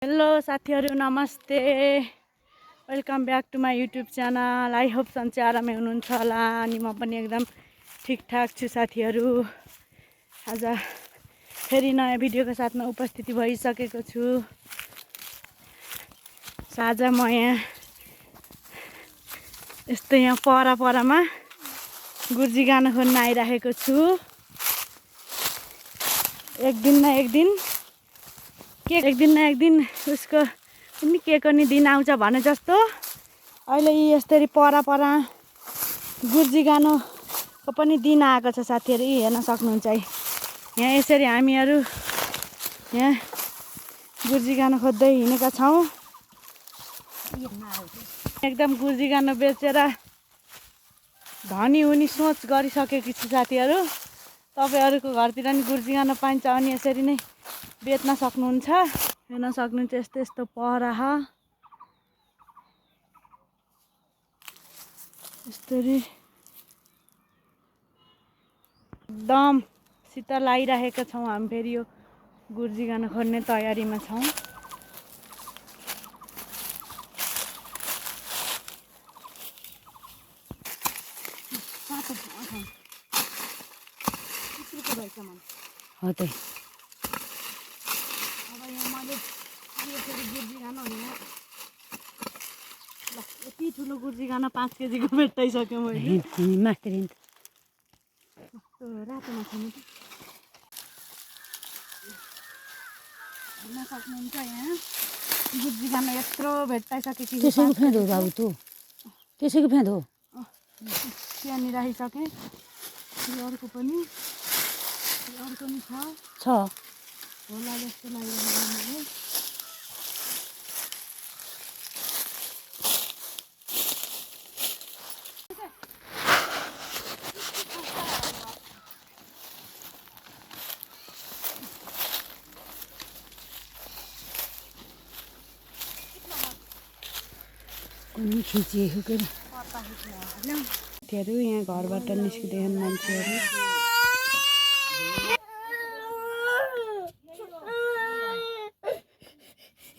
Hello साथीहरु नमस्ते welcome back to my YouTube channel. I hope सन्चै आरामै हुनुहुन्छ होला अनि म पनि एकदम ठिकठाक छु साथीहरु। आज फेरि नयाँ भिडियोको साथमा उपस्थिति भइसकेको छु। आज म यहाँ परामा गुर्जी गाना खोज्न आइराखेको छु। एक दिन न एक दिन उसको पनि केको नि दिन आउँछ भने जस्तो अहिले यसरी परा गुर्जी गानाको पनि दिन आएको छ साथीहरु। हेर्न सक्नुहुन्छ यहाँ यसरी हामीहरु यहाँ गुर्जी गाना खोज्दै हिँडेका छौं। एकदम गुर्जी गाना बेचेर धनी हुने सोच गरिसकेकी छु साथीहरु। तपाईहरुको घरतिर नि गुर्जी गाना पाइन्छ अनि यसरी नै बेच्न सक्नुहुन्छ। हेर्न सक्नुहुन्छ यस्तो पराहा यसरी एकदम शीतल आइरहेका छौं। हामी फेरि यो गुर्जी गाना खोज्ने तयारीमा छौं। हो त अब यहाँ मैले यसरी गुर्जी गाना यति ठुलो गुर्जी गाना 5 केजीको भेट्टाइसक्यो मैले। मास्टरिन कस्तो रातो माछा नि हेर्न सक्नुहुन्छ यहाँ गुर्जी गाना यत्रो भेट्टाइसकेको छु। त्यसैको फेदो बाबु तँ त्यसैको फेदो त्यहाँनिर राखिसकेँ। अर्को पनि छ होला जस्तो लागिरहेको। कुनै खिचिएको के साथीहरु यहाँ घरबाट निस्किँदैछन् मान्छेहरु।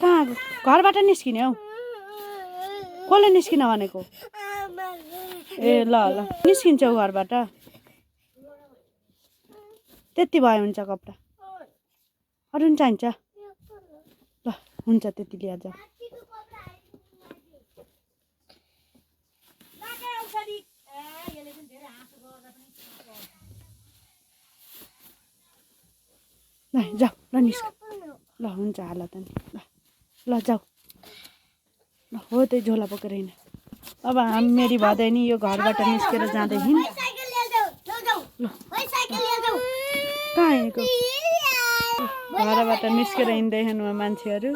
कहाँ घरबाट निस्किने हौ? कसले निस्किन भनेको? ए ल निस्किन्छौ घरबाट? त्यति भए हुन्छ कपडा अरु नि चाहिन्छ? ल हुन्छ त्यति लिएर जाऊ। ल जाऊ ल निस्क ल हुन्छ हाल त नि ल जाऊ ल हो त्यही झोला बोकेर हिँड। अब मेरी भदै नि यो घरबाट निस्केर जाँदैछिन्। ल कहाँ हिँडेको? घरबाट निस्केर हिँड्दैछन् मान्छेहरु।